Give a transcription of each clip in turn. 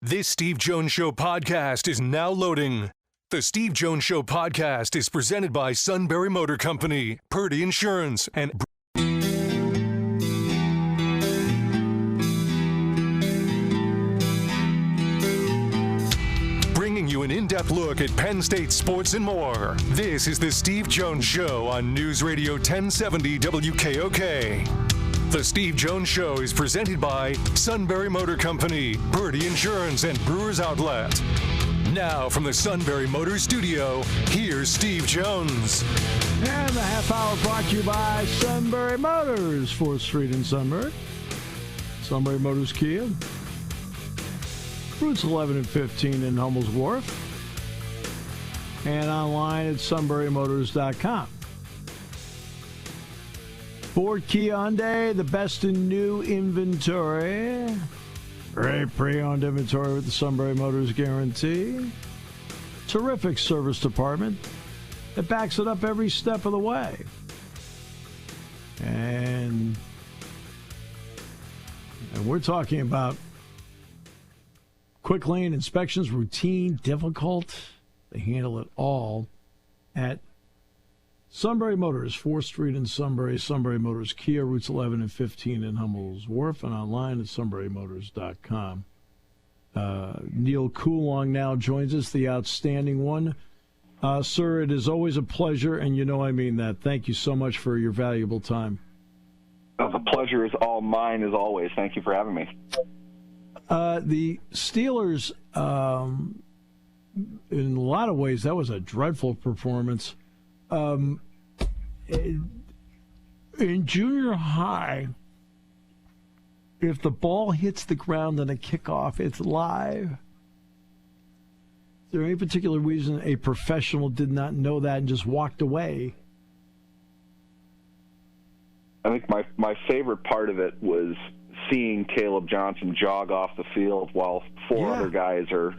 This Steve Jones Show podcast is now loading. The Steve Jones Show podcast is presented by Sunbury Motor Company, Purdy Insurance, and bringing you an in-depth look at Penn State sports and more. This is the Steve Jones Show on News Radio 1070 WKOK. The Steve Jones Show is presented by Sunbury Motor Company, Purdy Insurance, and Brewers Outlet. Now from the Sunbury Motors Studio, here's Steve Jones. And the half hour brought to you by Sunbury Motors, 4th Street in Sunbury. Sunbury Motors Kia. Routes 11 and 15 in Hummel's Wharf. And online at sunburymotors.com. Ford, Kia, Hyundai, the best in new inventory. Great pre-owned inventory with the Sunbury Motors guarantee. Terrific service department that backs it up every step of the way. And we're talking about quick lane inspections, routine, difficult. They handle it all at Sunbury Motors, 4th Street in Sunbury, Sunbury Motors Kia, routes 11 and 15 in Hummel's Wharf, and online at sunburymotors.com. Neal Coolong now joins us, the outstanding one. Sir, it is always a pleasure, and you know I mean that. Thank you so much for your valuable time. The pleasure is all mine, as always. Thank you for having me. The Steelers, in a lot of ways, that was a dreadful performance. In junior high, if the ball hits the ground on a kickoff, it's live. Is there any particular reason a professional did not know that and just walked away? I think my favorite part of it was seeing Caleb Johnson jog off the field while four other guys are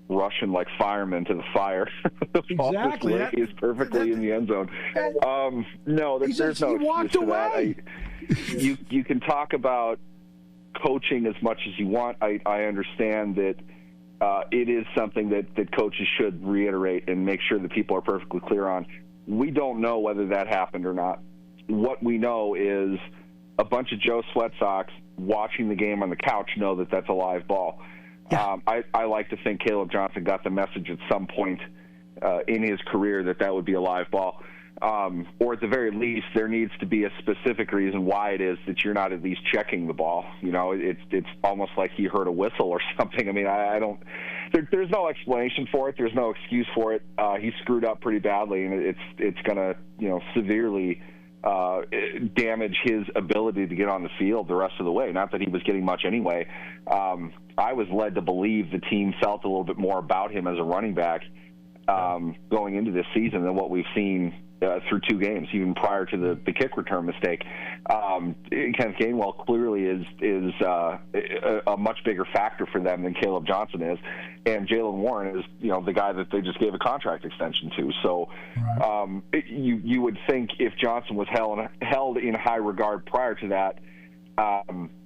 rushing like firemen to the fire. Exactly. He's perfectly in the end zone. No, there's no excuse for that. You can talk about coaching as much as you want. I understand that it is something that coaches should reiterate and make sure that people are perfectly clear on. We don't know whether that happened or not. What we know is a bunch of Joe Sweat Sox watching the game on the couch know that that's a live ball. Yeah. I like to think Caleb Johnson got the message at some point in his career that would be a live ball. Or at the very least, there needs to be a specific reason why it is that you're not at least checking the ball. You know, it's almost like he heard a whistle or something. I mean, I don't – there's no explanation for it. There's no excuse for it. He screwed up pretty badly, and it's going to, severely damage his ability to get on the field the rest of the way. Not that he was getting much anyway. I was led to believe the team felt a little bit more about him as a running back going into this season than what we've seen through two games, even prior to the kick return mistake. Kenneth Gainwell clearly is a much bigger factor for them than Caleb Johnson is, and Jaylen Warren is the guy that they just gave a contract extension to. So you would think if Johnson was held in high regard prior to that,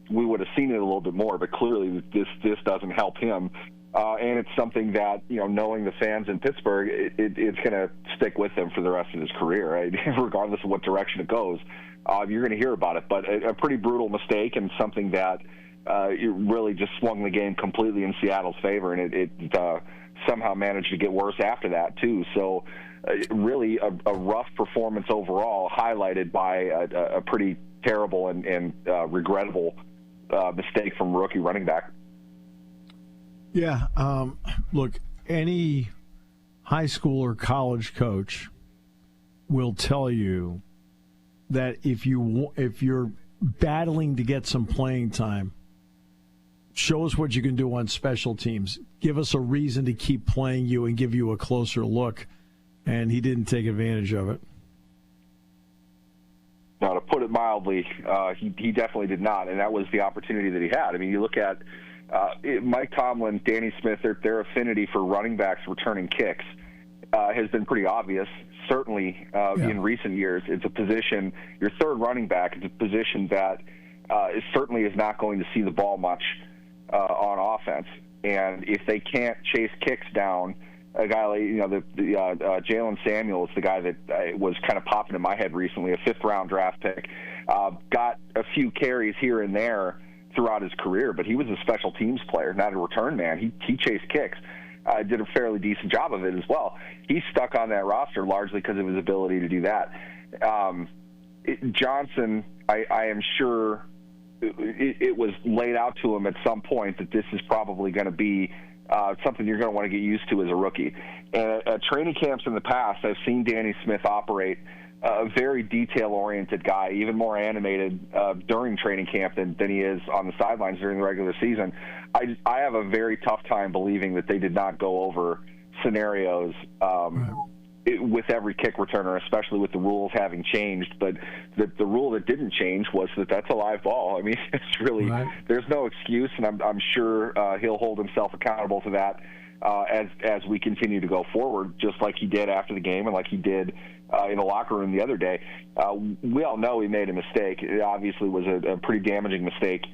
we would have seen it a little bit more, but clearly this doesn't help him. And it's something that, knowing the fans in Pittsburgh, it's going to stick with him for the rest of his career, right? Regardless of what direction it goes. You're going to hear about it. But a pretty brutal mistake and something that it really just swung the game completely in Seattle's favor, and it somehow managed to get worse after that, too. So really a rough performance overall, highlighted by a pretty terrible and regrettable mistake from rookie running back. Yeah, look, any high school or college coach will tell you that if you're battling to get some playing time, show us what you can do on special teams. Give us a reason to keep playing you and give you a closer look. And he didn't take advantage of it. Now, to put it mildly, he definitely did not, and that was the opportunity that he had. I mean, you look at Mike Tomlin, Danny Smith, their affinity for running backs returning kicks has been pretty obvious, certainly in recent years. It's a position, your third running back, it's a position that certainly is not going to see the ball much on offense. And if they can't chase kicks down, a guy like, Jalen Samuels, the guy that was kind of popping in my head recently, a 5th-round draft pick, got a few carries here and there throughout his career, but he was a special teams player, not a return man. He chased kicks. Did a fairly decent job of it as well. He's stuck on that roster largely because of his ability to do that. Johnson, I am sure it was laid out to him at some point that this is probably going to be something you're going to want to get used to as a rookie. And at training camps in the past, I've seen Danny Smith operate a very detail-oriented guy, even more animated during training camp than he is on the sidelines during the regular season. I have a very tough time believing that they did not go over scenarios with every kick returner, especially with the rules having changed. But the rule that didn't change was that that's a live ball. I mean, it's really there's no excuse, and I'm sure he'll hold himself accountable to that as we continue to go forward, just like he did after the game and like he did in the locker room the other day. We all know he made a mistake. It obviously was a pretty damaging mistake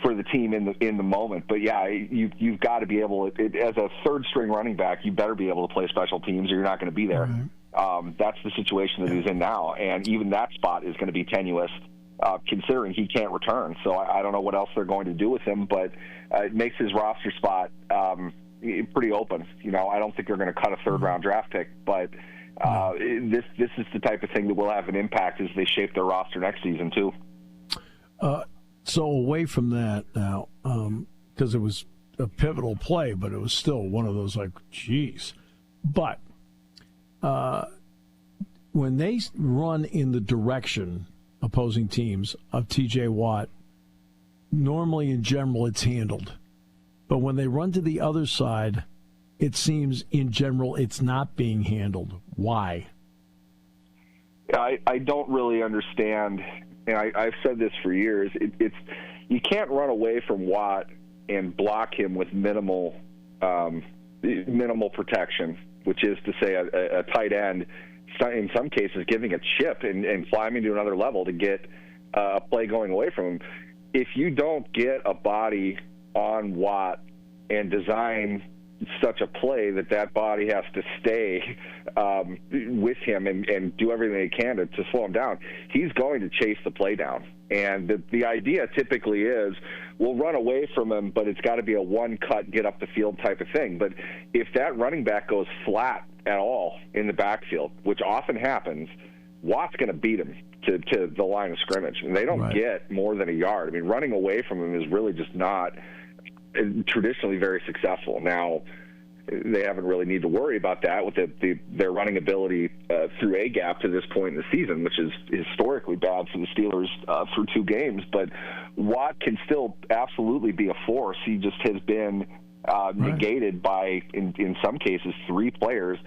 for the team in the moment. But yeah, you've got to be able to, as a 3rd-string running back, you better be able to play special teams or you're not going to be there. That's the situation that he's in now, and even that spot is going to be tenuous considering he can't return. So I don't know what else they're going to do with him, but it makes his roster spot pretty open. I don't think they're going to cut a 3rd-round draft pick, but this is the type of thing that will have an impact as they shape their roster next season too. So away from that now, because it was a pivotal play, but it was still one of those like, geez. But when they run in the direction, opposing teams, of T.J. Watt, normally in general it's handled. But when they run to the other side, it seems in general it's not being handled. Why? I don't really understand. And I've said this for years. It's you can't run away from Watt and block him with minimal protection, which is to say a tight end, in some cases, giving a chip and climbing to another level to get a play going away from him. If you don't get a body on Watt and design such a play that body has to stay with him and do everything they can to slow him down, he's going to chase the play down. And the idea typically is we'll run away from him, but it's got to be a one-cut, get-up-the-field type of thing. But if that running back goes flat at all in the backfield, which often happens, Watt's going to beat him to the line of scrimmage. And they don't get more than a yard. I mean, running away from him is really just not traditionally very successful. Now, they haven't really need to worry about that with their running ability through A-gap to this point in the season, which is historically bad for the Steelers through 2 games. But Watt can still absolutely be a force. He just has been negated by, in some cases, 3 players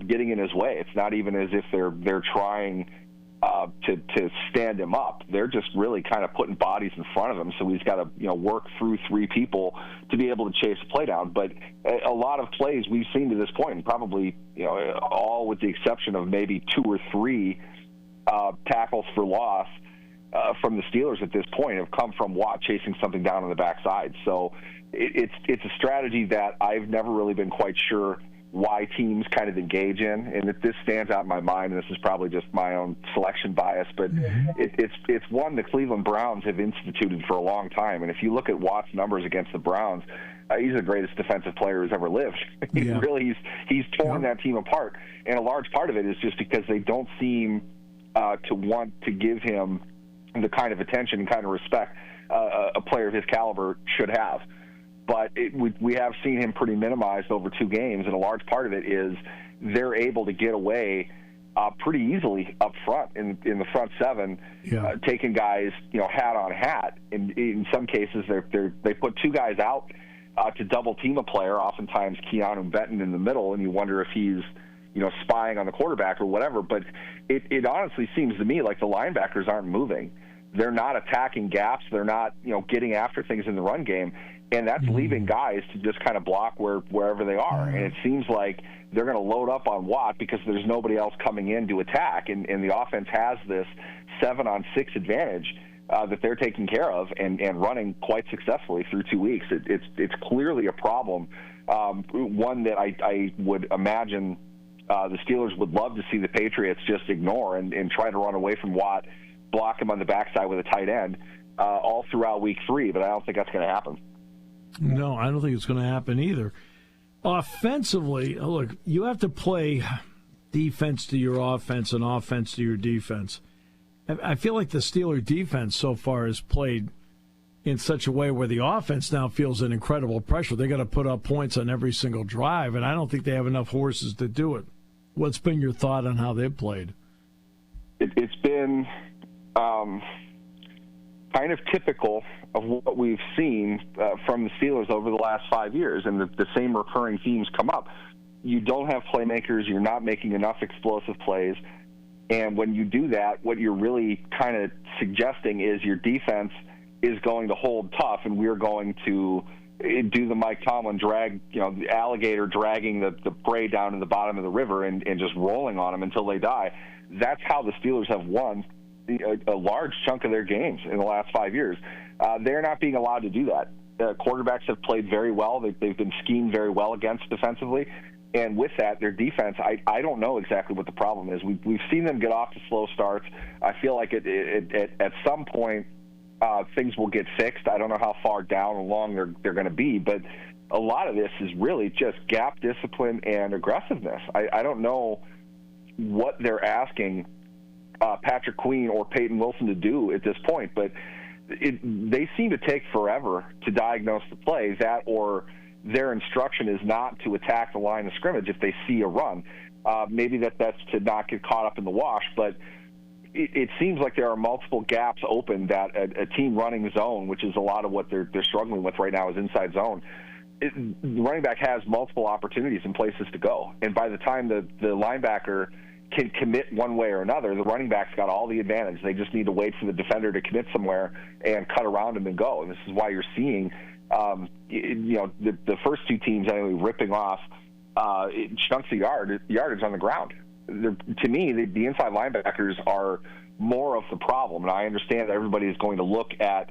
getting in his way. It's not even as if they're trying to stand him up. They're just really kind of putting bodies in front of him, so he's got to work through 3 people to be able to chase a play down. But a lot of plays we've seen to this point, and probably all with the exception of maybe 2 or 3 tackles for loss from the Steelers at this point, have come from Watt chasing something down on the backside. So it's a strategy that I've never really been quite sure why teams kind of engage in, and that this stands out in my mind, and this is probably just my own selection bias, but it's one the Cleveland Browns have instituted for a long time. And if you look at Watt's numbers against the Browns, he's the greatest defensive player who's ever lived. He's torn that team apart, and a large part of it is just because they don't seem to want to give him the kind of attention and kind of respect a player of his caliber should have. But we have seen him pretty minimized over 2 games, and a large part of it is they're able to get away pretty easily up front in the front 7, taking guys hat on hat. In some cases, they put 2 guys out to double team a player, oftentimes Keanu Benton in the middle, and you wonder if he's spying on the quarterback or whatever. But it honestly seems to me like the linebackers aren't moving. They're not attacking gaps. They're not getting after things in the run game. And that's leaving guys to just kind of block wherever they are. And it seems like they're going to load up on Watt because there's nobody else coming in to attack. And the offense has this 7-on-6 advantage that they're taking care of and running quite successfully through 2 weeks. It's clearly a problem, one that I would imagine the Steelers would love to see the Patriots just ignore and try to run away from Watt, block him on the backside with a tight end all throughout week 3, but I don't think that's going to happen. No, I don't think it's going to happen either. Offensively, look, you have to play defense to your offense and offense to your defense. I feel like the Steeler defense so far has played in such a way where the offense now feels an incredible pressure. They got to put up points on every single drive, and I don't think they have enough horses to do it. What's been your thought on how they've played? It's been kind of typical of what we've seen from the Steelers over the last 5 years, and the same recurring themes come up. You don't have playmakers. You're not making enough explosive plays. And when you do that, what you're really kind of suggesting is your defense is going to hold tough, and we're going to do the Mike Tomlin drag, the alligator dragging the prey down to the bottom of the river and just rolling on them until they die. That's how the Steelers have won a large chunk of their games in the last 5 years. They're not being allowed to do that. Quarterbacks have played very well. They've been schemed very well against defensively. And with that, their defense, I don't know exactly what the problem is. We've seen them get off to slow starts. I feel like at some point things will get fixed. I don't know how far down or long they're going to be, but a lot of this is really just gap discipline and aggressiveness. I don't know what they're asking Patrick Queen or Peyton Wilson to do at this point, but they seem to take forever to diagnose the play, that or their instruction is not to attack the line of scrimmage if they see a run. Maybe that's to not get caught up in the wash, but it seems like there are multiple gaps open that a team running zone, which is a lot of what they're struggling with right now, is inside zone. The running back has multiple opportunities and places to go, and by the time the linebacker can commit one way or another, the running back's got all the advantage. They just need to wait for the defender to commit somewhere and cut around him and go. And this is why you're seeing the first two teams anyway ripping off chunks of yardage on the ground. To me, the inside linebackers are more of the problem, and I understand that everybody is going to look at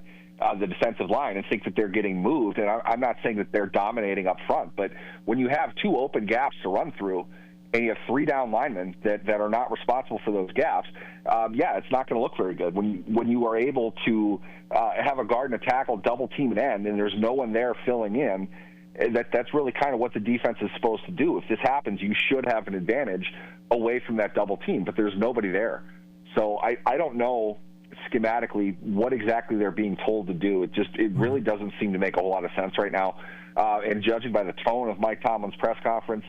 the defensive line and think that they're getting moved, and I'm not saying that they're dominating up front, but when you have two open gaps to run through and you have three down linemen that are not responsible for those gaps, it's not going to look very good. When you are able to have a guard and a tackle double team an end and there's no one there filling in, that's really kind of what the defense is supposed to do. If this happens, you should have an advantage away from that double team, but there's nobody there. So I don't know schematically what exactly they're being told to do. It really doesn't seem to make a whole lot of sense right now. And judging by the tone of Mike Tomlin's press conference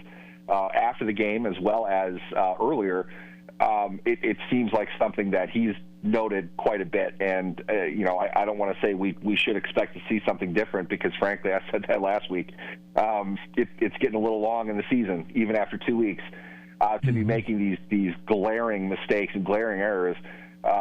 after the game as well as earlier, it seems like something that he's noted quite a bit. And, I don't want to say we should expect to see something different because, frankly, I said that last week. It's getting a little long in the season, even after 2 weeks, to be making these glaring mistakes and glaring errors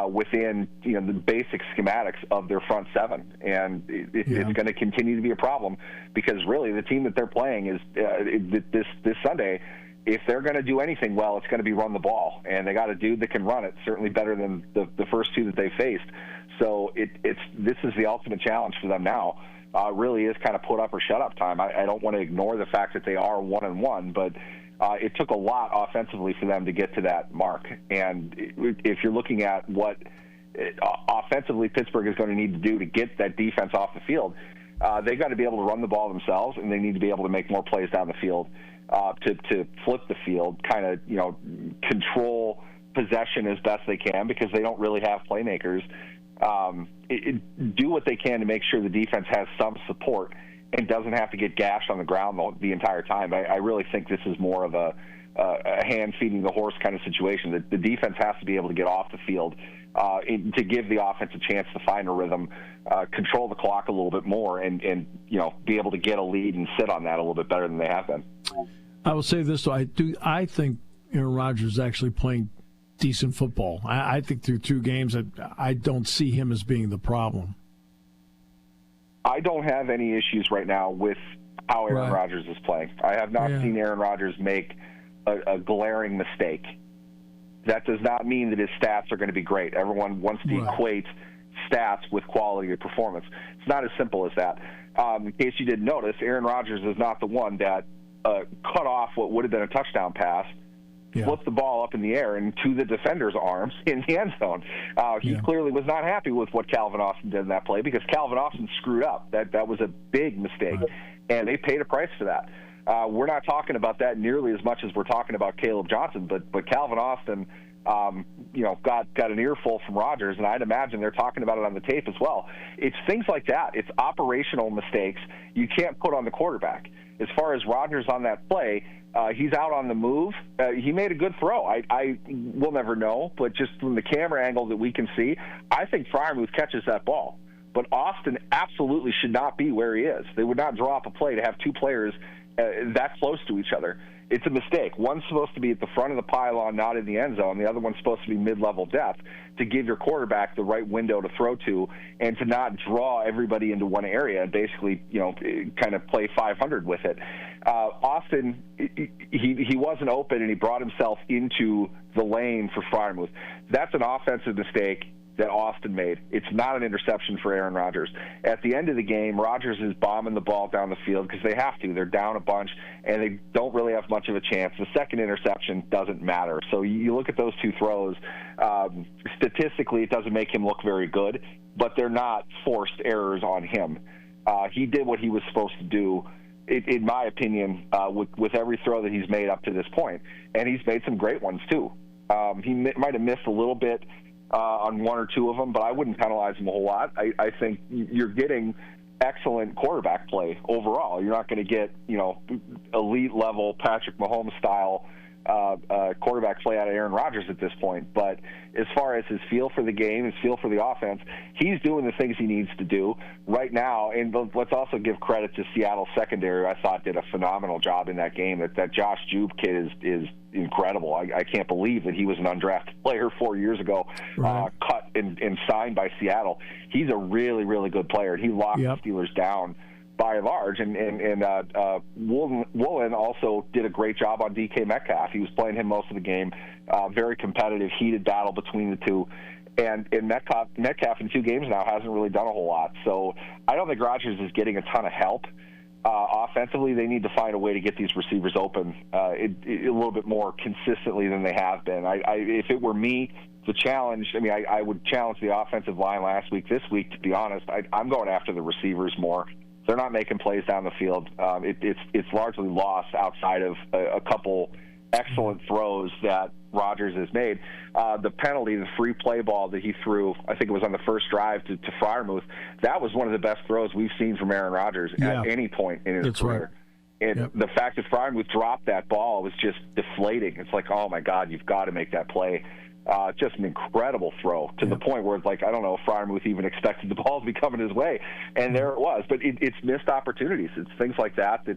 within the basic schematics of their front seven. And it's going to continue to be a problem because, really, the team that they're playing is this Sunday. If they're going to do anything well, it's going to be run the ball, and they got a dude that can run it, certainly better than the first two that they faced. So this is the ultimate challenge for them now. It really is kind of put up or shut up time. I don't want to ignore the fact that they are 1-1, but it took a lot offensively for them to get to that mark. And if you're looking at what offensively Pittsburgh is going to need to do to get that defense off the field, they've got to be able to run the ball themselves, and they need to be able to make more plays down the field. To flip the field, kind of, control possession as best they can because they don't really have playmakers. Do what they can to make sure the defense has some support and doesn't have to get gashed on the ground the entire time. I really think this is more of a hand feeding the horse kind of situation. The defense has to be able to get off the field to give the offense a chance to find a rhythm, control the clock a little bit more, and be able to get a lead and sit on that a little bit better than they have been. I will say this, though. I think Aaron Rodgers is actually playing decent football. I think through 2 games, I don't see him as being the problem. I don't have any issues right now with how Aaron Rodgers is playing. I have not seen Aaron Rodgers make a glaring mistake. That does not mean that his stats are going to be great. Everyone wants to equate stats with quality of performance. It's not as simple as that. In case you didn't notice, Aaron Rodgers is not the one that cut off what would have been a touchdown pass, flipped the ball up in the air and to the defender's arms in the end zone. He clearly was not happy with what Calvin Austin did in that play because Calvin Austin screwed up. That was a big mistake, and they paid a price for that. We're not talking about that nearly as much as we're talking about Caleb Johnson, but Calvin Austin, got an earful from Rodgers, and I'd imagine they're talking about it on the tape as well. It's things like that. It's operational mistakes you can't put on the quarterback. As far as Rodgers on that play, he's out on the move. He made a good throw. I will never know, but just from the camera angle that we can see, I think Freiermuth catches that ball. But Austin absolutely should not be where he is. They would not draw up a play to have two players that close to each other. It's a mistake. One's supposed to be at the front of the pylon, not in the end zone. The other one's supposed to be mid-level depth to give your quarterback the right window to throw to and to not draw everybody into one area and basically, kind of play 500 with it. Austin, he wasn't open, and he brought himself into the lane for Freiermuth. That's an offensive mistake that Austin made. It's not an interception for Aaron Rodgers. At the end of the game, Rodgers is bombing the ball down the field because they have to. They're down a bunch, and they don't really have much of a chance. The second interception doesn't matter. So you look at those two throws, statistically it doesn't make him look very good, but they're not forced errors on him. He did what he was supposed to do, in my opinion, with every throw that he's made up to this point. And he's made some great ones, too. He might have missed a little bit on one or two of them, but I wouldn't penalize him a whole lot. I think you're getting excellent quarterback play overall. You're not going to get, elite level Patrick Mahomes style quarterback play out of Aaron Rodgers at this point. But as far as his feel for the game, his feel for the offense, he's doing the things he needs to do right now. And let's also give credit to Seattle's secondary. I thought did a phenomenal job in that game. That Josh Jube kid is incredible. I can't believe that he was an undrafted player 4 years ago, cut and signed by Seattle. He's a really, really good player, and he locked the Steelers down by and large. And Woolen also did a great job on DK Metcalf. He was playing him most of the game. Very competitive, heated battle between the two. And Metcalf in 2 games now hasn't really done a whole lot. So I don't think Rodgers is getting a ton of help. Offensively, they need to find a way to get these receivers open a little bit more consistently than they have been. If it were me, the challenge, I would challenge the offensive line last week. This week, to be honest, I'm going after the receivers more. They're not making plays down the field. It's largely lost outside of a couple excellent throws that Rodgers has made. The penalty, the free play ball that he threw, I think it was on the first drive to Freiermuth, that was one of the best throws we've seen from Aaron Rodgers at any point in his career. Right. And the fact that Freiermuth dropped that ball was just deflating. It's like, oh, my God, you've got to make that play. Just an incredible throw to the point where it's like, I don't know if Freiermuth even expected the ball to be coming his way. And there it was. But it's missed opportunities. It's things like that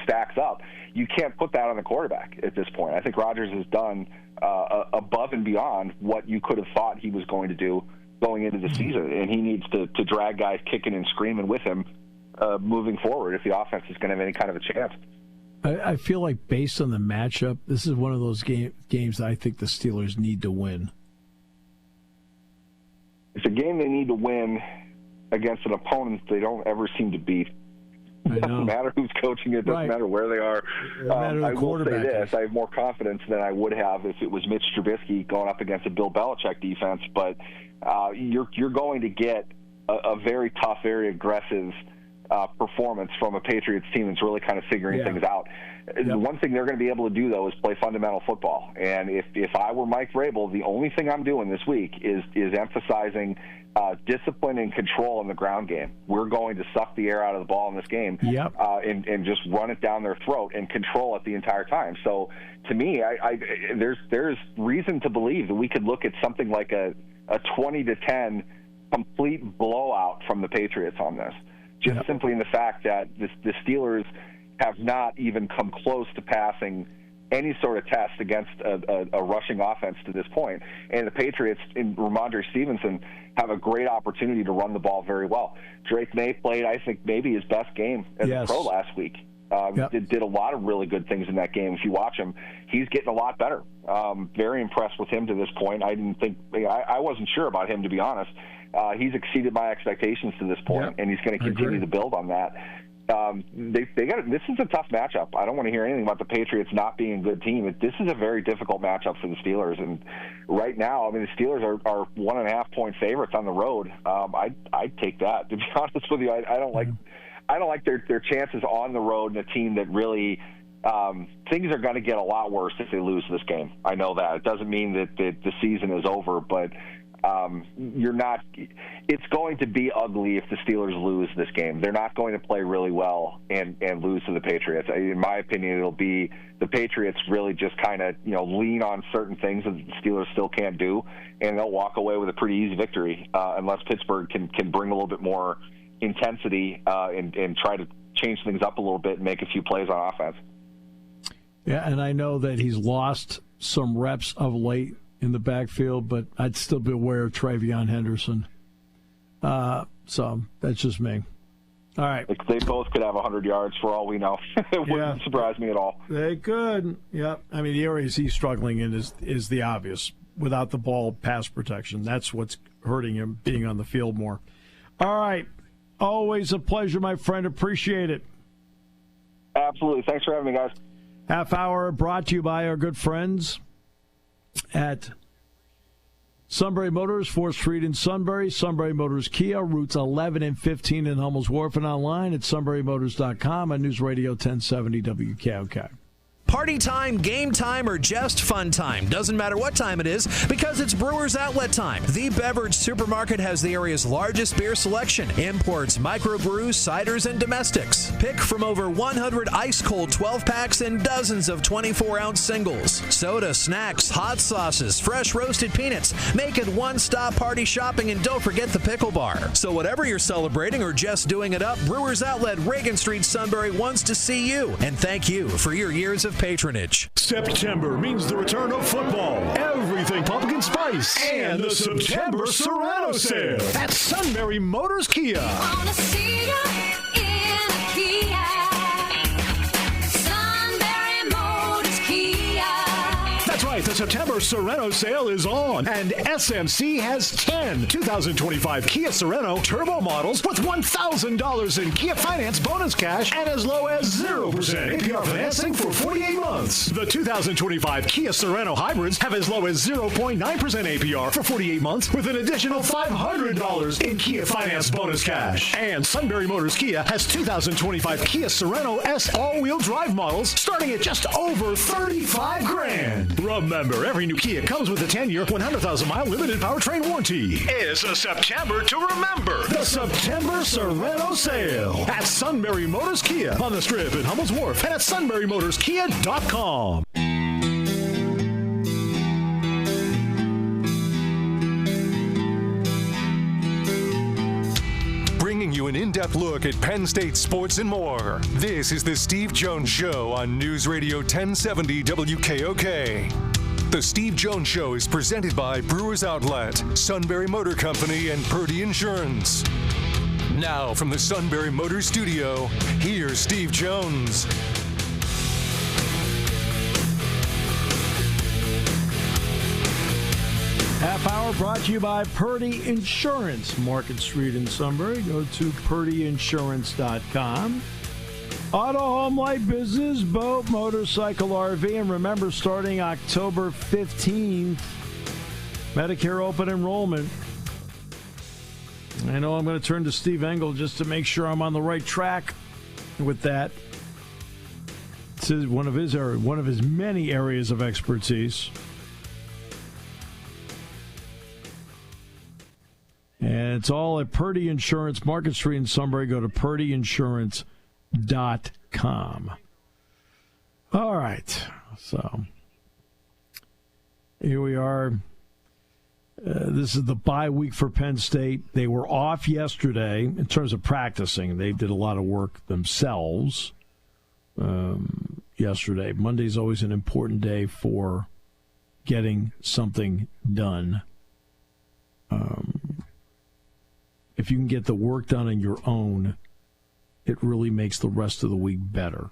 stacks up. You can't put that on the quarterback at this point. I think Rodgers has done above and beyond what you could have thought he was going to do going into the season. And he needs to drag guys kicking and screaming with him moving forward if the offense is going to have any kind of a chance. I feel like based on the matchup, this is one of those games that I think the Steelers need to win. It's a game they need to win against an opponent they don't ever seem to beat. It doesn't matter who's coaching it. It doesn't matter where they are. I will say this. I have more confidence than I would have if it was Mitch Trubisky going up against a Bill Belichick defense. But you're going to get a very tough, very aggressive performance from a Patriots team that's really kind of figuring things out. The one thing they're going to be able to do, though, is play fundamental football. And if I were Mike Vrabel, the only thing I'm doing this week is emphasizing discipline and control in the ground game. We're going to suck the air out of the ball in this game and just run it down their throat and control it the entire time. So to me, there's reason to believe that we could look at something like a 20-10 complete blowout from the Patriots on this. Just simply in the fact that the Steelers have not even come close to passing any sort of test against a rushing offense to this point. And the Patriots, in Ramondre Stevenson, have a great opportunity to run the ball very well. Drake May played, I think, maybe his best game as a pro last week. Did a lot of really good things in that game. If you watch him, he's getting a lot better. Very impressed with him to this point. I wasn't sure about him, to be honest. He's exceeded my expectations to this point, and he's going to continue to build on that. This is a tough matchup. I don't want to hear anything about the Patriots not being a good team. This is a very difficult matchup for the Steelers, and right now, I mean, the Steelers are 1.5-point favorites on the road. I'd take that, to be honest with you. I don't like their chances on the road in a team that really things are going to get a lot worse if they lose this game. I know that. It doesn't mean that the season is over, but it's going to be ugly if the Steelers lose this game. They're not going to play really well and lose to the Patriots. In my opinion, it'll be the Patriots really just kind of lean on certain things that the Steelers still can't do, and they'll walk away with a pretty easy victory unless Pittsburgh can bring a little bit more intensity and try to change things up a little bit and make a few plays on offense. Yeah, and I know that he's lost some reps of late in the backfield, but I'd still be aware of Travion Henderson. So that's just me. All right. They both could have 100 yards for all we know. It wouldn't surprise me at all. They could. Yep. I mean, the areas he's struggling in is the obvious. Without the ball, pass protection. That's what's hurting him, being on the field more. All right. Always a pleasure, my friend. Appreciate it. Absolutely. Thanks for having me, guys. Half hour brought to you by our good friends at Sunbury Motors, 4th Street in Sunbury. Sunbury Motors Kia, routes 11 and 15 in Hummel's Wharf, and online at sunburymotors.com on News Radio 1070 WKOK. Party time, game time, or just fun time. Doesn't matter what time it is because it's Brewers Outlet time. The beverage supermarket has the area's largest beer selection. Imports, microbrews, ciders, and domestics. Pick from over 100 ice-cold 12-packs and dozens of 24-ounce singles. Soda, snacks, hot sauces, fresh roasted peanuts. Make it one-stop party shopping, and don't forget the pickle bar. So whatever you're celebrating or just doing it up, Brewers Outlet, Reagan Street, Sunbury wants to see you. And thank you for your years of patronage. September means the return of football, everything pumpkin spice, and the September Serrano sale at Sunbury Motors Kia. Wanna see ya in a Kia. Sunbury Motors Kia. That's right, the September Serrano sale is on, and SMC has 10 2025 Kia Sereno turbo models with $1,000 in Kia Finance bonus cash and as low as 0% APR financing for 48 months. The 2025 Kia Sereno hybrids have as low as 0.9% APR for 48 months with an additional $500 in Kia Finance bonus cash. And Sunbury Motors Kia has 2025 Kia Sereno S all-wheel drive models starting at just over $35,000. Remember, every new Kia comes with a 10-year, 100,000-mile limited powertrain warranty. It's a September to remember. The September Serrano sale at Sunbury Motors Kia on the Strip in Hummel's Wharf and at sunburymotorskia.com. Bringing you an in-depth look at Penn State sports and more. This is the Steve Jones Show on News Radio 1070 WKOK. The Steve Jones Show is presented by Brewers Outlet, Sunbury Motor Company, and Purdy Insurance. Now from the Sunbury Motor Studio, here's Steve Jones. Half hour brought to you by Purdy Insurance, Market Street in Sunbury. Go to purdyinsurance.com. Auto, home, light business, boat, motorcycle, RV. And remember, starting October 15th, Medicare open enrollment. I know I'm going to turn to Steve Engel just to make sure I'm on the right track with that. It's one of his many areas of expertise. And it's all at Purdy Insurance, Market Street in Sunbury. Go to purdyinsurance.com. All right. So here we are. This is the bye week for Penn State. They were off yesterday in terms of practicing. They did a lot of work themselves yesterday. Monday's always an important day for getting something done. If you can get the work done on your own, it really makes the rest of the week better.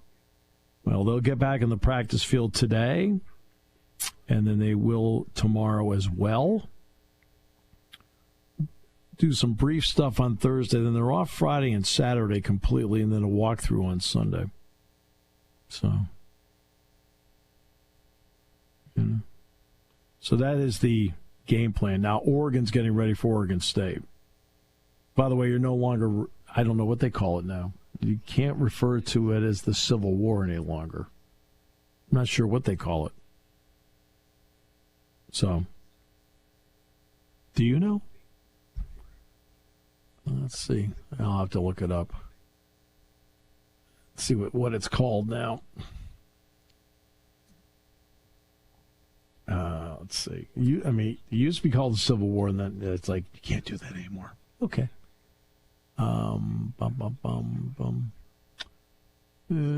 Well, they'll get back in the practice field today, and then they will tomorrow as well. Do some brief stuff on Thursday, then they're off Friday and Saturday completely, and then a walkthrough on Sunday. So, so that is the game plan. Now, Oregon's getting ready for Oregon State. By the way, you're no longer, I don't know what they call it now. You can't refer to it as the Civil War any longer. I'm not sure what they call it. So, do you know? Let's see. I'll have to look it up. See what it's called now. Let's see. It used to be called the Civil War, and then it's like, you can't do that anymore. Okay.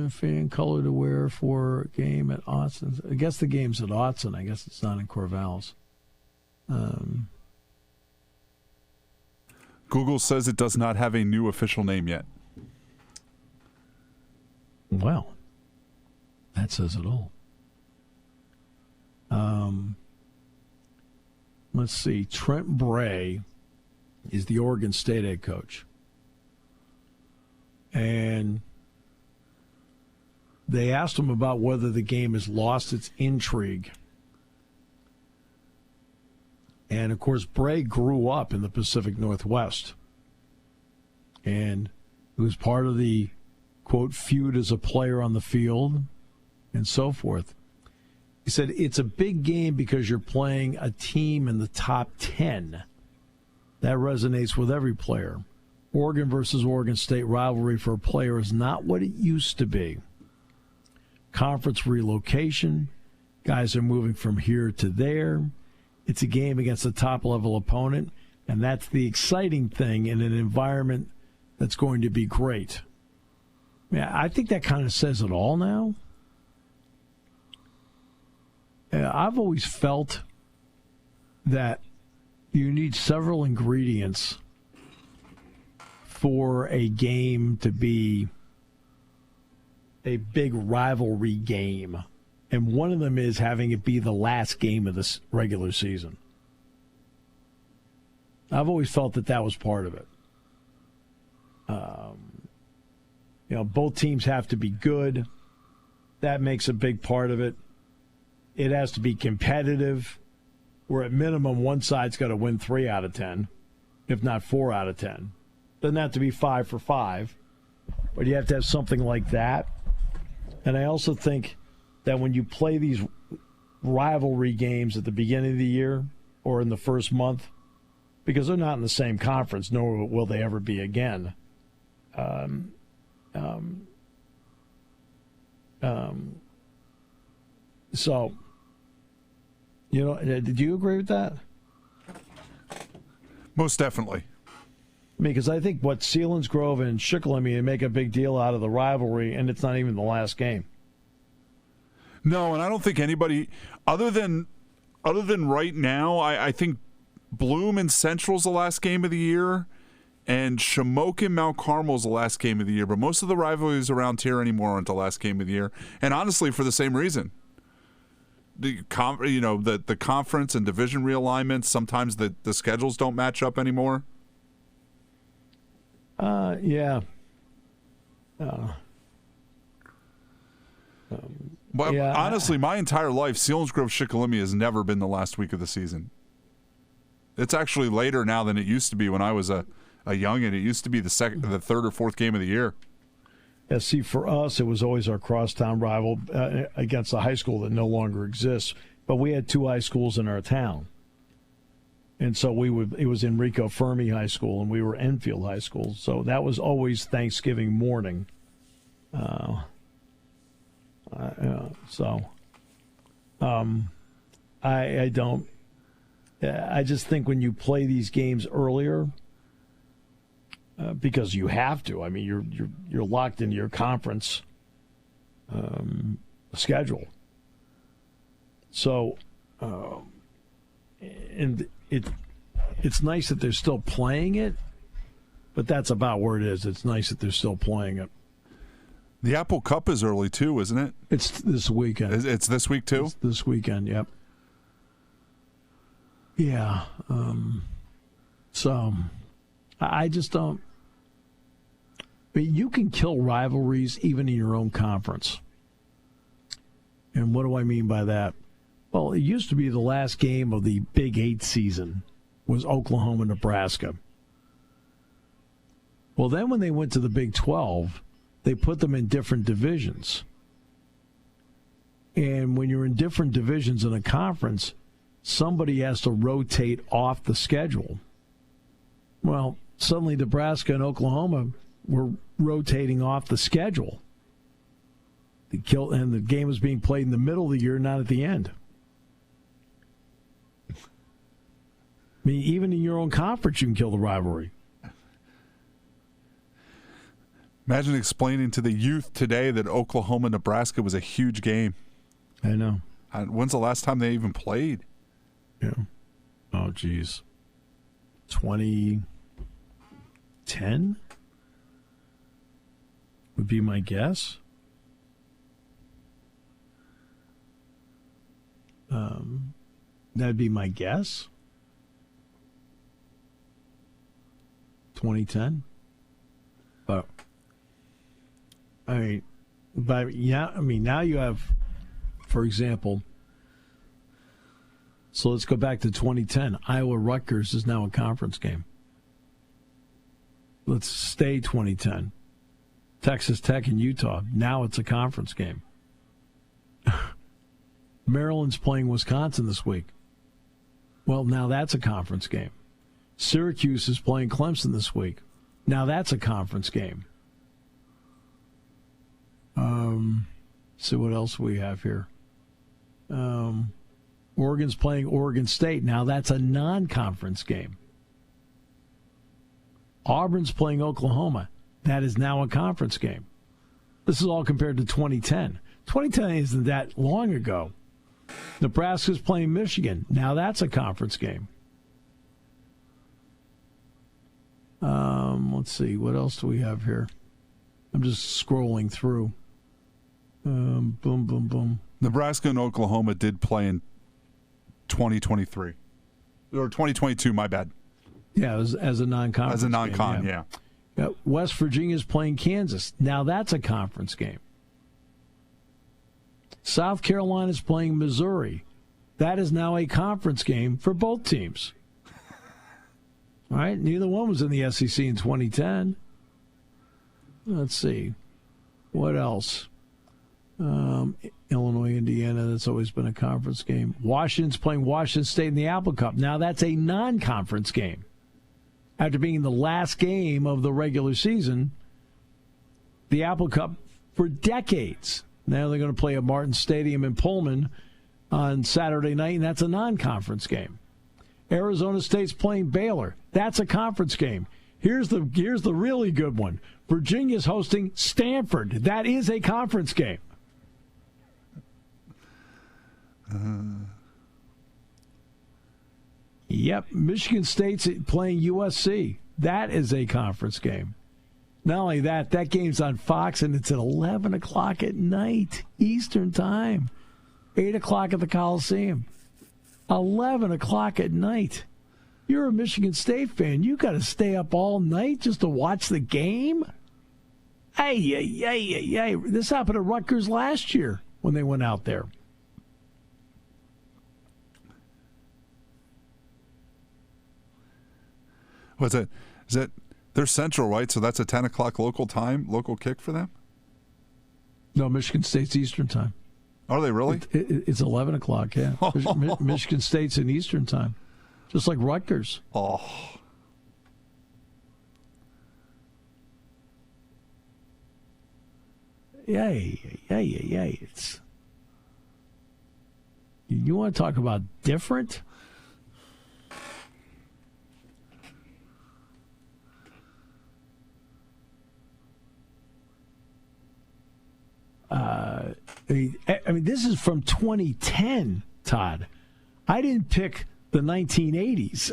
Fan color to wear for game at Autzen. I guess the game's at Autzen. I guess it's not in Corvallis. Google says it does not have a new official name yet. Well, that says it all. Let's see. Trent Bray is the Oregon State head coach. And they asked him about whether the game has lost its intrigue. And, of course, Bray grew up in the Pacific Northwest. And he was part of the, quote, feud as a player on the field and so forth. He said, it's a big game because you're playing a team in the top 10. That resonates with every player. Oregon versus Oregon State rivalry for a player is not what it used to be. Conference relocation. Guys are moving from here to there. It's a game against a top-level opponent, and that's the exciting thing in an environment that's going to be great. Yeah, I think that kind of says it all now. I've always felt that you need several ingredients for a game to be a big rivalry game. And one of them is having it be the last game of this regular season. I've always felt that was part of it. Both teams have to be good. That makes a big part of it. It has to be competitive, where at minimum one side's got to win 3 out of 10, if not 4 out of 10. Doesn't have to be 5 for 5, but you have to have something like that. And I also think that when you play these rivalry games at the beginning of the year or in the first month, because they're not in the same conference, nor will they ever be again. So, did you agree with that? Most definitely. Because I think Selinsgrove and Shikellamy make a big deal out of the rivalry, and it's not even the last game. No, and I don't think anybody other than right now. I think Bloom and Central's the last game of the year, and Shamokin Mount Carmel's the last game of the year. But most of the rivalries around here anymore aren't the last game of the year, and honestly, for the same reason. The conference and division realignments. Sometimes the schedules don't match up anymore. Yeah. But honestly, my entire life, Selinsgrove Shikellamy has never been the last week of the season. It's actually later now than it used to be when I was a youngin'. It used to be the third or fourth game of the year. Yeah, see, for us, it was always our crosstown rival against a high school that no longer exists. But we had 2 high schools in our town. And so it was Enrico Fermi High School, and we were Enfield High School. So that was always Thanksgiving morning. I just think when you play these games earlier, because you have to. I mean, you're locked into your conference schedule. So, and it's nice that they're still playing it, but that's about where it is. It's nice that they're still playing it. The Apple Cup is early too, isn't it? It's this weekend. It's this week too? It's this weekend, yep. Yeah. So I just don't. I mean, you can kill rivalries even in your own conference. And what do I mean by that? Well, it used to be the last game of the Big 8 season was Oklahoma-Nebraska. Well, then when they went to the Big 12, they put them in different divisions. And when you're in different divisions in a conference, somebody has to rotate off the schedule. Well, suddenly Nebraska and Oklahoma were rotating off the schedule. And the game was being played in the middle of the year, not at the end. I mean, even in your own conference, you can kill the rivalry. Imagine explaining to the youth today that Oklahoma-Nebraska was a huge game. I know. When's the last time they even played? Yeah. Oh, geez. 2010 would be my guess. That'd be my guess. 2010. But now you have, for example, so let's go back to 2010. Iowa-Rutgers is now a conference game. Let's stay 2010. Texas Tech and Utah, now it's a conference game. Maryland's playing Wisconsin this week. Well, now that's a conference game. Syracuse is playing Clemson this week. Now that's a conference game. See what else we have here. Oregon's playing Oregon State. Now that's a non-conference game. Auburn's playing Oklahoma. That is now a conference game. This is all compared to 2010. 2010 isn't that long ago. Nebraska's playing Michigan. Now that's a conference game. Let's see. What else do we have here? I'm just scrolling through. Boom, boom, boom. Nebraska and Oklahoma did play in 2023. Or 2022, my bad. Yeah, as a non-conference As a non-con, game, yeah. West Virginia's playing Kansas. Now that's a conference game. South Carolina's playing Missouri. That is now a conference game for both teams. All right, neither one was in the SEC in 2010. Let's see. What else? Illinois, Indiana, that's always been a conference game. Washington's playing Washington State in the Apple Cup. Now that's a non-conference game. After being the last game of the regular season, the Apple Cup for decades. Now they're going to play at Martin Stadium in Pullman on Saturday night, and that's a non-conference game. Arizona State's playing Baylor. That's a conference game. Here's the really good one. Virginia's hosting Stanford. That is a conference game. Yep, Michigan State's playing USC. That is a conference game. Not only that, that game's on Fox, and it's at 11 o'clock at night, Eastern Time. 8 o'clock at the Coliseum. 11 o'clock at night. You're a Michigan State fan. You got to stay up all night just to watch the game? Hey. This happened to Rutgers last year when they went out there. What's it? Is it? They're Central, right? So that's a 10 o'clock local kick for them? No, Michigan State's Eastern Time. Are they really? It's 11 o'clock, yeah. Michigan State's in Eastern Time, just like Rutgers. Oh. Yay. It's, you want to talk about different? I mean, this is from 2010, Todd. I didn't pick the 1980s.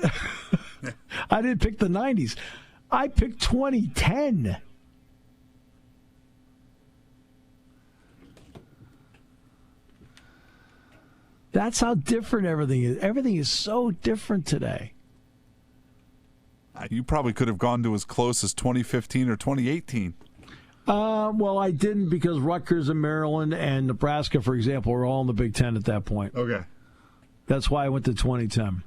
I didn't pick the 90s. I picked 2010. That's how different everything is. Everything is so different today. You probably could have gone to as close as 2015 or 2018. Well, I didn't because Rutgers and Maryland and Nebraska, for example, were all in the Big Ten at that point. Okay. That's why I went to 2010.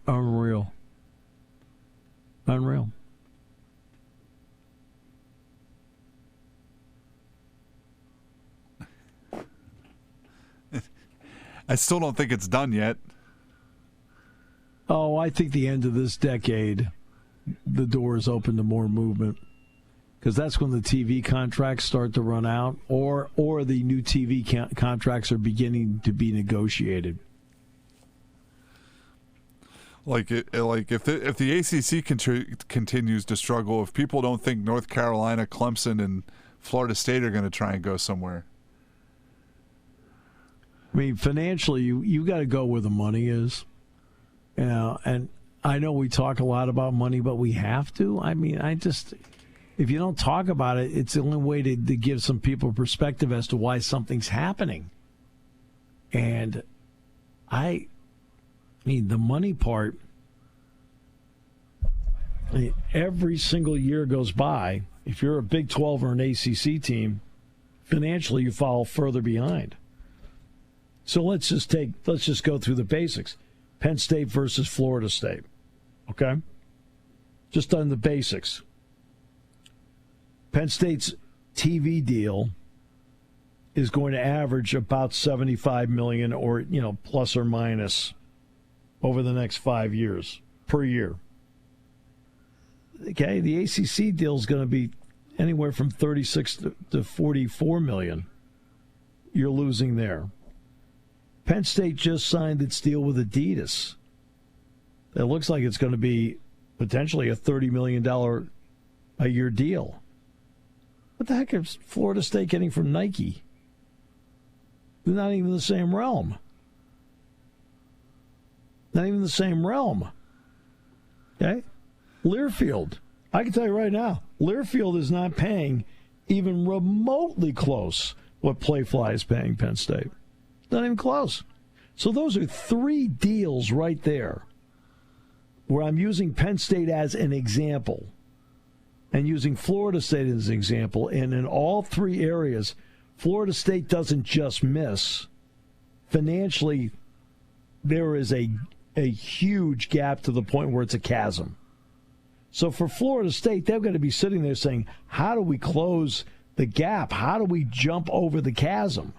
Unreal. I still don't think it's done yet. Oh, I think the end of this decade, the door is open to more movement. Because that's when the TV contracts start to run out, or the new TV contracts are beginning to be negotiated. If the ACC continues to struggle, if people don't think North Carolina, Clemson, and Florida State are going to try and go somewhere. I mean, financially, you got to go where the money is. You know, and I know we talk a lot about money, but we have to. I mean, if you don't talk about it, it's the only way to give some people perspective as to why something's happening. And I mean, the money part, every single year goes by, if you're a Big 12 or an ACC team, financially you fall further behind. So let's just go through the basics. Penn State versus Florida State. Okay? Just on the basics. Penn State's TV deal is going to average about $75 million or, plus or minus over the next 5 years per year. Okay, the ACC deal is going to be anywhere from 36 to 44 million. You're losing there. Penn State just signed its deal with Adidas. It looks like it's going to be potentially a $30 million a year deal. What the heck is Florida State getting from Nike? They're not even in the same realm. Not even the same realm. Okay? Learfield. I can tell you right now, Learfield is not paying even remotely close what Playfly is paying Penn State. Not even close. So those are 3 deals right there where I'm using Penn State as an example and using Florida State as an example. And in all 3 areas, Florida State doesn't just miss. Financially, there is a huge gap to the point where it's a chasm. So for Florida State, they're going to be sitting there saying, how do we close the gap? How do we jump over the chasm?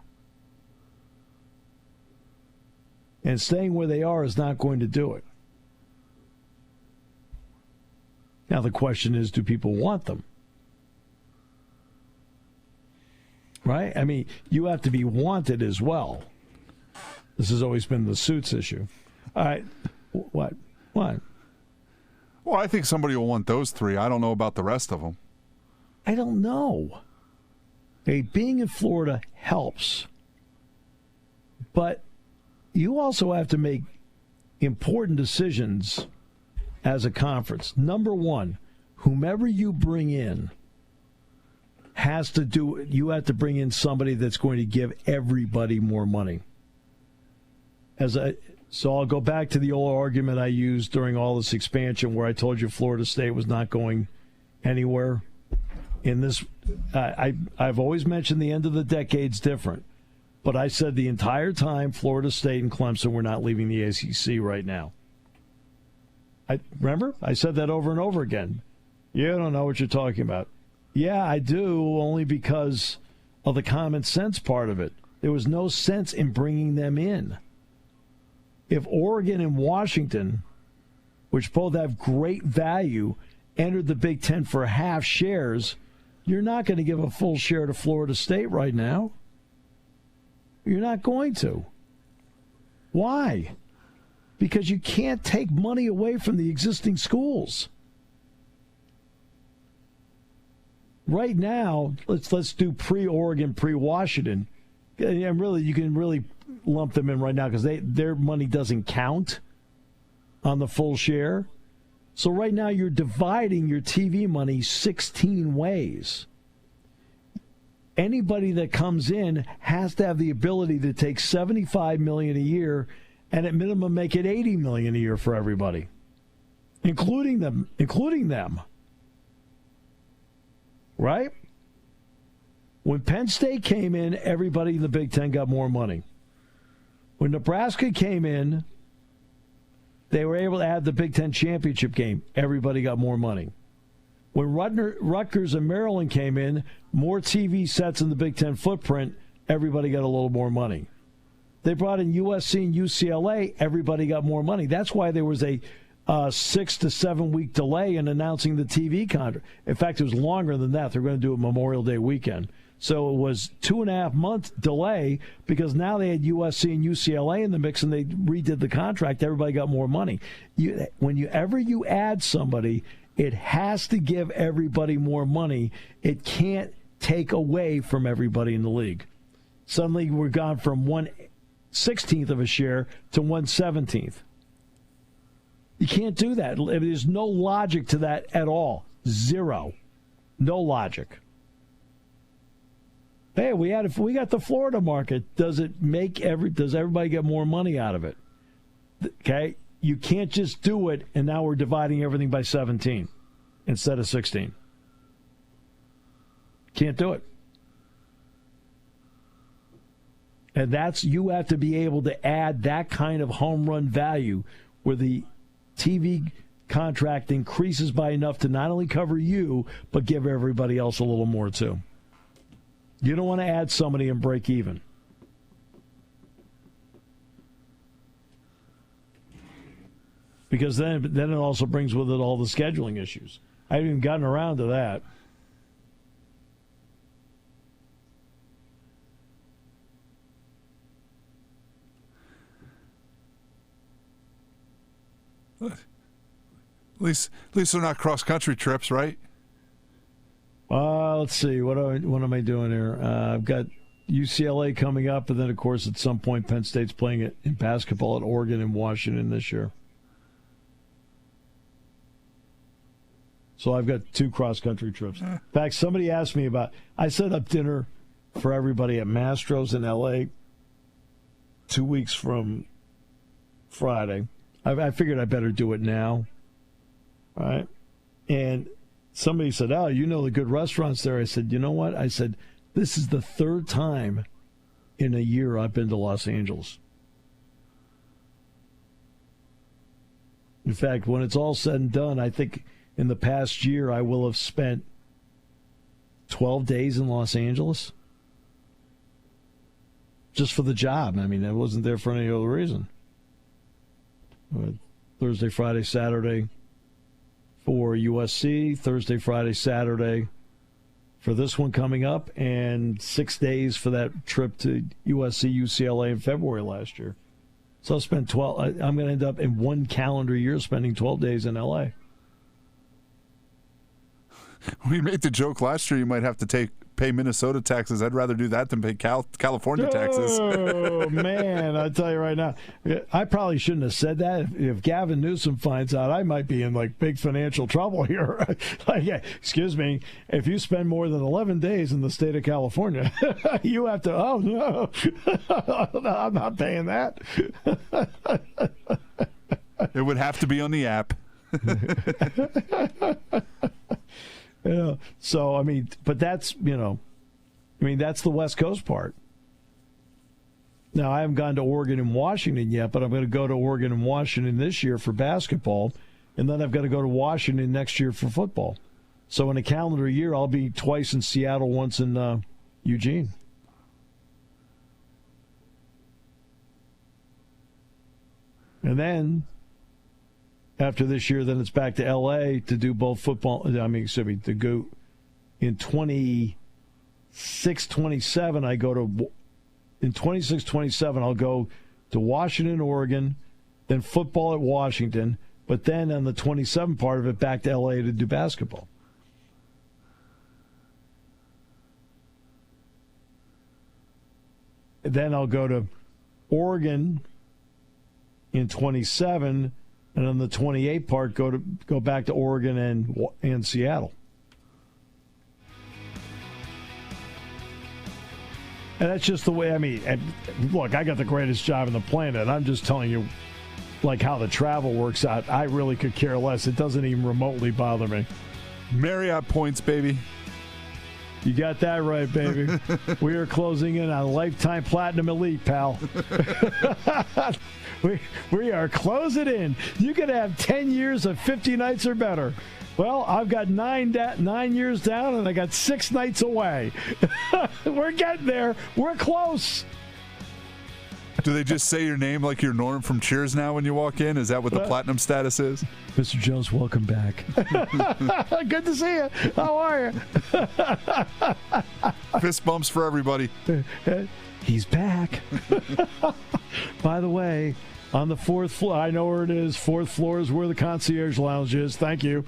And staying where they are is not going to do it. Now the question is, do people want them? Right? I mean, you have to be wanted as well. This has always been the suits issue. All right. What? Well, I think somebody will want those 3. I don't know about the rest of them. I don't know. Hey, being in Florida helps. But you also have to make important decisions as a conference. Number one, whomever you bring in you have to bring in somebody that's going to give everybody more money. So I'll go back to the old argument I used during all this expansion where I told you Florida State was not going anywhere. In this, I've always mentioned the end of the decade's different. But I said the entire time Florida State and Clemson were not leaving the ACC right now. Remember? I said that over and over again. You don't know what you're talking about. Yeah, I do, only because of the common sense part of it. There was no sense in bringing them in. If Oregon and Washington, which both have great value, entered the Big Ten for half shares, you're not going to give a full share to Florida State right now. You're not going to. Why? Because you can't take money away from the existing schools. Right now, let's do pre-Oregon, pre-Washington. And really, you can really lump them in right now because their money doesn't count on the full share. So right now, you're dividing your TV money 16 ways. anybody that comes in has to have the ability to take $75 million a year and at minimum make it $80 million a year for everybody, including them. Right? When Penn State came in, everybody in the Big Ten got more money. When Nebraska came in, they were able to add the Big Ten championship game. Everybody got more money. When Rutgers and Maryland came in, more TV sets in the Big Ten footprint, everybody got a little more money. They brought in USC and UCLA, everybody got more money. That's why there was a 6 to 7 week delay in announcing the TV contract. In fact, it was longer than that. They're going to do it Memorial Day weekend. So it was 2.5 month delay because now they had USC and UCLA in the mix and they redid the contract. Everybody got more money. Whenever you add somebody, it has to give everybody more money. It can't take away from everybody in the league. Suddenly we're gone from 1/16 of a share to 1/17. You can't do that. There's no logic to that at all. Zero. No logic. Hey, we got the Florida market. Does everybody get more money out of it? Okay? You can't just do it, and now we're dividing everything by 17 instead of 16. Can't do it. And you have to be able to add that kind of home run value where the TV contract increases by enough to not only cover you, but give everybody else a little more too. You don't want to add somebody and break even. Because then it also brings with it all the scheduling issues. I haven't even gotten around to that. At least they're not cross-country trips, right? Let's see. What am I doing here? I've got UCLA coming up, and then, of course, at some point, Penn State's playing it in basketball at Oregon and Washington this year. So I've got 2 cross-country trips. In fact, somebody asked me I set up dinner for everybody at Mastro's in L.A. 2 weeks from Friday. I figured I better do it now. All right? And somebody said, oh, you know the good restaurants there. I said, you know what? I said, this is the 3rd time in a year I've been to Los Angeles. In fact, when it's all said and done, I think in the past year I will have spent 12 days in Los Angeles just for the job. I mean, I wasn't there for any other reason. Thursday, Friday, Saturday for USC, Thursday, Friday, Saturday for this one coming up, and 6 days for that trip to USC, UCLA in February last year. So I'll spend 12. I'm going to end up in one calendar year spending 12 days in L.A. We made the joke last year you might have to pay Minnesota taxes. I'd rather do that than pay California taxes. Oh, man, I tell you right now, I probably shouldn't have said that. If Gavin Newsom finds out, I might be in big financial trouble here. Excuse me, if you spend more than 11 days in the state of California, you have to, oh, no, no, I'm not paying that. It would have to be on the app. Yeah. So, I mean, but that's, that's the West Coast part. Now, I haven't gone to Oregon and Washington yet, but I'm going to go to Oregon and Washington this year for basketball, and then I've got to go to Washington next year for football. So in a calendar year, I'll be twice in Seattle, once in Eugene. And then after this year, then it's back to L.A. to do both football. To go in 26-27, I go to in 26-27, I'll go to Washington, Oregon, then football at Washington, but then on the 27 part of it, back to L.A. to do basketball. Then I'll go to Oregon in 27. And on the 28 part, go back to Oregon and Seattle. And that's just the way, I mean, look, I got the greatest job on the planet. I'm just telling you, like, how the travel works out. I really could care less. It doesn't even remotely bother me. Marriott points, baby. You got that right, baby. We are closing in on Lifetime Platinum Elite, pal. we are closing in. You could have 10 years of 50 nights or better. Well, I've got 9 years down, and I got 6 nights away. We're getting there. We're close. Do they just say your name like you're Norm from Cheers now when you walk in? Is that what the platinum status is? Mr. Jones, welcome back. Good to see you. How are you? Fist bumps for everybody. He's back. By the way, on the 4th floor, I know where it is. 4th floor is where the concierge lounge is. Thank you.